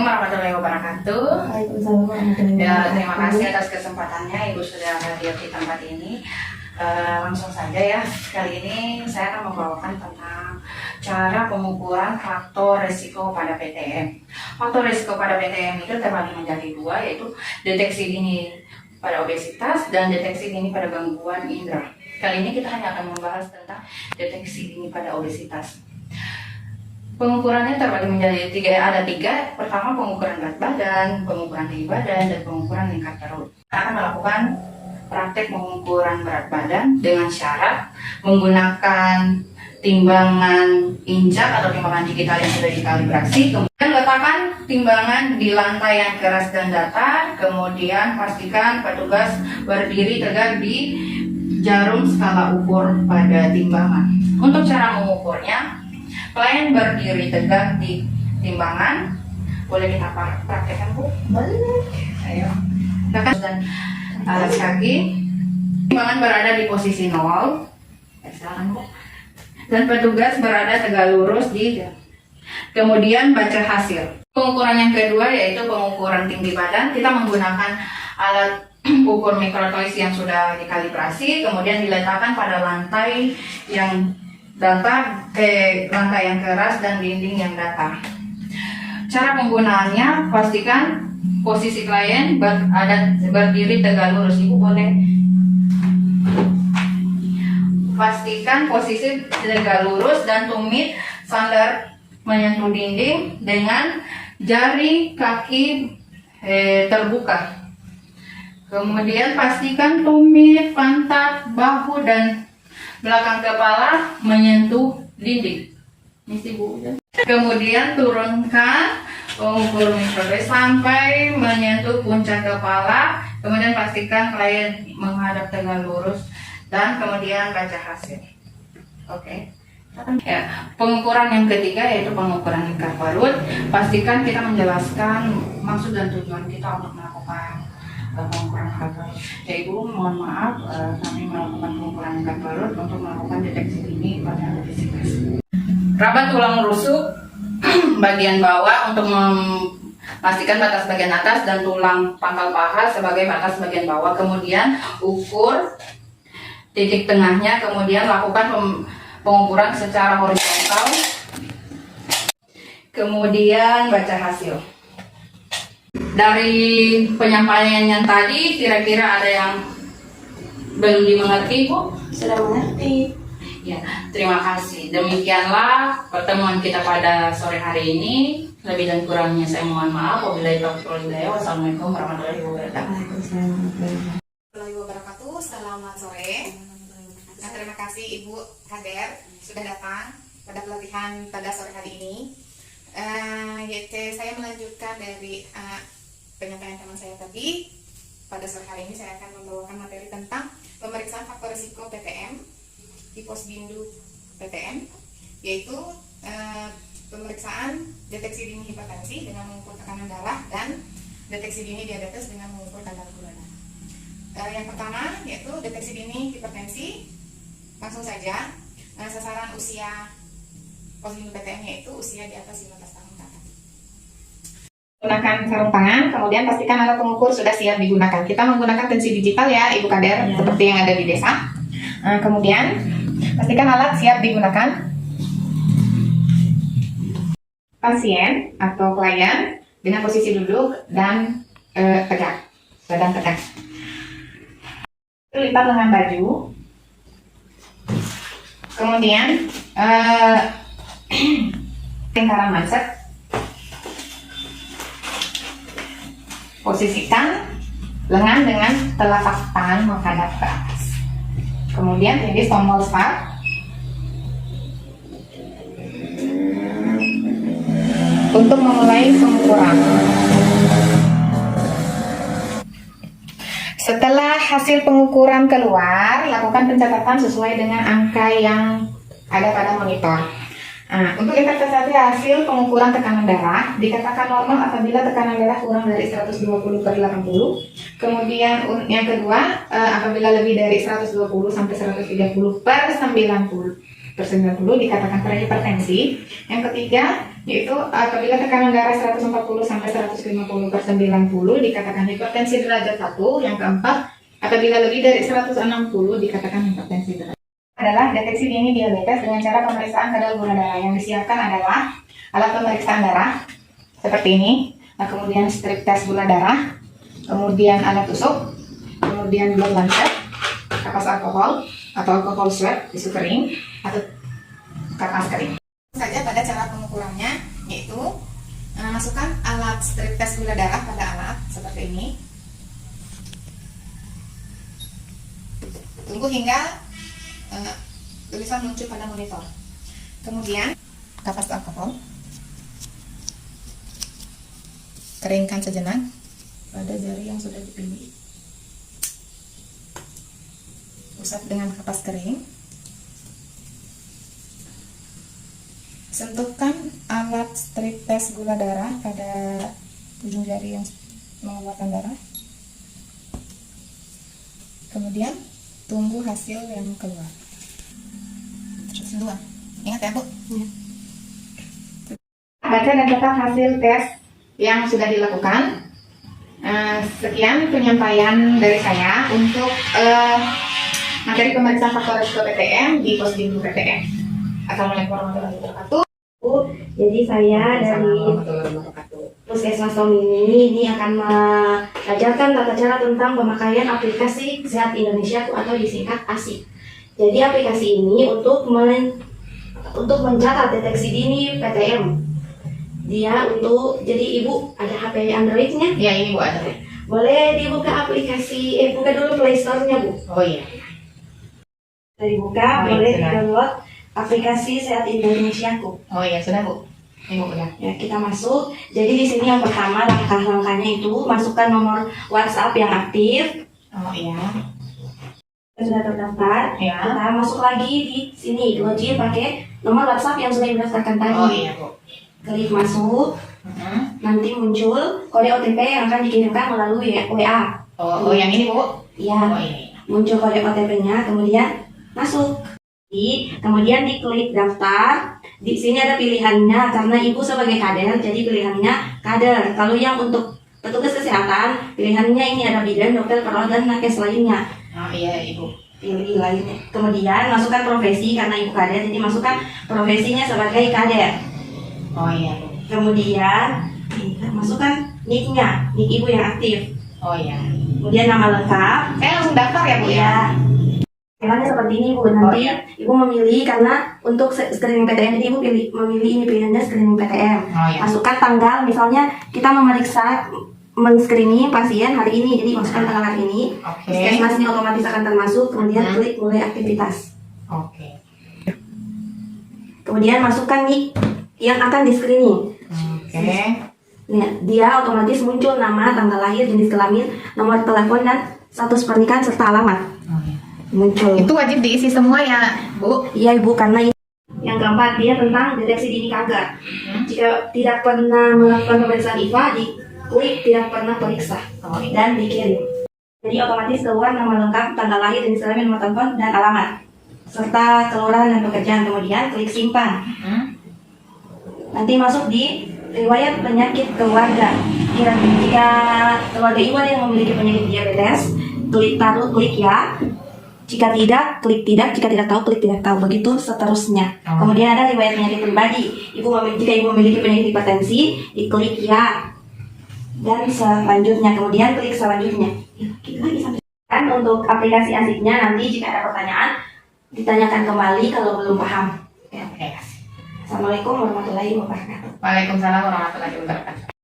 warahmatullahi wabarakatuh. Waalaikumsalam warahmatullahi Ya, wabarakatuh. terima kasih atas kesempatannya Ibu sudah hadir di tempat ini. Langsung saja ya, kali ini saya akan membawakan tentang cara pengukuran faktor risiko pada PTM. Faktor risiko pada PTM itu terbagi menjadi dua, yaitu deteksi dini pada obesitas dan deteksi dini pada gangguan indera. Kali ini kita hanya akan membahas tentang deteksi dini pada obesitas. Pengukurannya terbagi menjadi ada tiga. Pertama, pengukuran berat badan, pengukuran tinggi badan, dan pengukuran lingkar perut. Kita akan melakukan praktek pengukuran berat badan dengan syarat menggunakan timbangan injak atau timbangan digital yang sudah dikalibrasi. Kemudian letakkan timbangan di lantai yang keras dan datar. Kemudian pastikan petugas berdiri tegak di jarum skala ukur pada timbangan. Untuk cara mengukurnya, klien berdiri tegak di timbangan. Boleh kita praktekkan, Bu? Boleh. Ayo. Dan alas kaki. Timbangan berada di posisi 0. Silakan, Bu. Dan petugas berada tegak lurus di. Kemudian baca hasil. Pengukuran yang kedua yaitu pengukuran tinggi badan. Kita menggunakan alat ukur mikrotois yang sudah dikalibrasi, kemudian diletakkan pada lantai yang datar, lantai yang keras dan dinding yang datar. Cara penggunaannya, pastikan posisi klien berdiri tegak lurus. Ibu boleh pastikan posisi tegak lurus dan tumit sandar menyentuh dinding dengan jari kaki terbuka. Kemudian pastikan tumit, pantat, bahu, dan belakang kepala menyentuh dinding. Misi, Bu. Kemudian turunkan pengukur mikrotois sampai menyentuh puncak kepala. Kemudian pastikan klien menghadap tegak lurus dan kemudian baca hasil. Oke. Ya, pengukuran yang ketiga yaitu pengukuran lingkar perut. Pastikan kita menjelaskan maksud dan tujuan kita untuk melakukan pengukuran lingkar perut. Ya, Ibu, mohon maaf, kami melakukan pengukuran lingkar perut untuk melakukan deteksi dini pada obesitas. Raba tulang rusuk bagian bawah untuk memastikan batas bagian atas dan tulang pangkal paha sebagai batas bagian bawah. Kemudian ukur titik tengahnya, kemudian lakukan pengukuran secara horizontal. Kemudian baca hasil. Dari penyampaian yang tadi, kira-kira ada yang belum dimengerti, Bu? Sudah mengerti. Ya, terima kasih. Demikianlah pertemuan kita pada sore hari ini. Lebih dan kurangnya saya mohon maaf. Wabillahi taufiq wal hidayah. Wassalamualaikum warahmatullahi wabarakatuh. Warahmatullahi wabarakatuh. Selamat sore. Nah, terima kasih Ibu Kader sudah datang pada pelatihan pada sore hari ini. Saya melanjutkan dari penyampaian teman saya tadi. Pada sore hari ini saya akan membawakan materi tentang pemeriksaan faktor risiko PTM di Posbindu PTM, yaitu pemeriksaan deteksi dini hipertensi dengan mengukur tekanan darah dan deteksi dini diabetes dengan mengukur kadar gula darah. Yang pertama yaitu deteksi dini hipertensi. Langsung saja, sasaran usia Posbindu PTM yaitu usia di atas 15 tahun ke atas. Gunakan sarung tangan, kemudian pastikan alat pengukur sudah siap digunakan. Kita menggunakan tensi digital ya, Ibu Kader, seperti yang ada di desa. Kemudian pastikan alat siap digunakan. Pasien atau klien dengan posisi duduk dan tegak, badan tegak. Lipat lengan baju. Kemudian lingkaran macet. Posisikan lengan dengan telapak tangan menghadap ke atas. Kemudian tindih tombol start. Untuk memulai pengukuran. Setelah hasil pengukuran keluar, lakukan pencatatan sesuai dengan angka yang ada pada monitor. Untuk interpretasi hasil pengukuran tekanan darah, dikatakan normal apabila tekanan darah kurang dari 120/80. Kemudian yang kedua, apabila lebih dari 120 sampai 130/90. dikatakan prehipertensi. Yang ketiga yaitu apabila tekanan darah 140 sampai 150/90 dikatakan hipertensi derajat 1. Yang keempat, apabila lebih dari 160 dikatakan hipertensi derajat 1. Adalah deteksi dini diabetes dengan cara pemeriksaan kadar gula darah. Yang disiapkan adalah alat pemeriksaan darah seperti ini, kemudian strip tes gula darah, kemudian alat tusuk, kemudian blood lancet, kapas alkohol atau alkohol swab, tisu kering atau kapas kering. Saja pada cara pengukurannya yaitu masukkan alat strip tes gula darah pada alat seperti ini. Tunggu hingga tulisan muncul pada monitor. Kemudian kapas alkohol, keringkan sejenak pada jari yang sudah dipilih. Usap dengan kapas kering. Sentuhkan alat strip tes gula darah pada ujung jari yang mengeluarkan darah. Kemudian tunggu hasil yang keluar. Terus dua. Ingat ya, Bu? Ya. Baca dan catat hasil tes yang sudah dilakukan. Sekian penyampaian dari saya untuk materi pemeriksaan faktor resiko PTM di Posdindu PTM. Assalamualaikum warahmatullahi wabarakatuh. Jadi saya dari Puskesmas Tomini ini akan mengajarkan tata cara tentang pemakaian aplikasi Sehat Indonesia atau disingkat ASI. Jadi aplikasi ini untuk mencatat deteksi dini PTM. Dia jadi Ibu ada HP Android-nya? Ya, ini Bu ada. Boleh dibuka aplikasi, buka dulu Play Store-nya, Bu. Oh iya. Dibuka, boleh download aplikasi Sehat Indonesiaku. Oh iya, sudah Bu. Ini Bu udah. Ya, kita masuk. Jadi di sini yang pertama langkah-langkahnya itu masukkan nomor WhatsApp yang aktif. Oh iya. Sudah terdaftar. Ya. Kita masuk lagi di sini, login pakai nomor WhatsApp yang sudah didaftarkan tadi. Oh iya Bu. Klik masuk. Nanti muncul kode OTP yang akan dikirimkan melalui WA. Oh yang ini Bu? Iya. Oh iya. Muncul kode OTP-nya, kemudian masuk. Kemudian diklik daftar. Di sini ada pilihannya karena Ibu sebagai kader, jadi pilihannya kader. Kalau yang untuk petugas kesehatan, pilihannya ini ada bidan, dokter, perawat, dan nakes lainnya. Oh iya Ibu. Pilih lainnya. Kemudian masukkan profesi karena Ibu kader, jadi masukkan profesinya sebagai kader. Oh iya Bu. Kemudian masukkan nick-nya, nick Ibu yang aktif. Oh iya. Kemudian nama lengkap. Saya langsung daftar ya Bu ya? Ya. Pilihannya seperti ini Bu, nanti Ibu memilih karena untuk screening PTM jadi Ibu memilih ini pilihannya screening PTM. Oh, iya. Masukkan tanggal, misalnya kita memeriksa men-screening pasien hari ini, jadi masukkan tanggal hari ini. Puskesmas ini otomatis akan termasuk, kemudian klik mulai aktivitas. Oke. Kemudian masukkan nick yang akan di screening. Oke. Nah, dia otomatis muncul nama, tanggal lahir, jenis kelamin, nomor telepon, dan status pernikahan serta alamat. Oh, iya. Muncul. Itu wajib diisi semua ya Bu? Iya Ibu, karena ini. Yang keempat, dia tentang deteksi dini kanker. Jika tidak pernah melakukan pemeriksaan IVA, diklik tidak pernah periksa dan dikirim. Jadi otomatis keluar nama lengkap, tanggal lahir, jenis kelamin, nomor telepon, dan alamat serta kelurahan dan pekerjaan. Kemudian klik simpan. Nanti masuk di riwayat penyakit keluarga. Jika keluarga Ibu ada yang memiliki penyakit diabetes, klik ya. Jika tidak, klik tidak. Jika tidak tahu, klik tidak tahu. Begitu seterusnya. Kemudian ada riwayat penyakit pribadi. Jika Ibu memiliki penyakit hipertensi, diklik ya. Dan selanjutnya, kemudian klik selanjutnya. Dan untuk aplikasi asiknya nanti jika ada pertanyaan, ditanyakan kembali kalau belum paham. Oke. Assalamualaikum warahmatullahi wabarakatuh. Waalaikumsalam warahmatullahi wabarakatuh.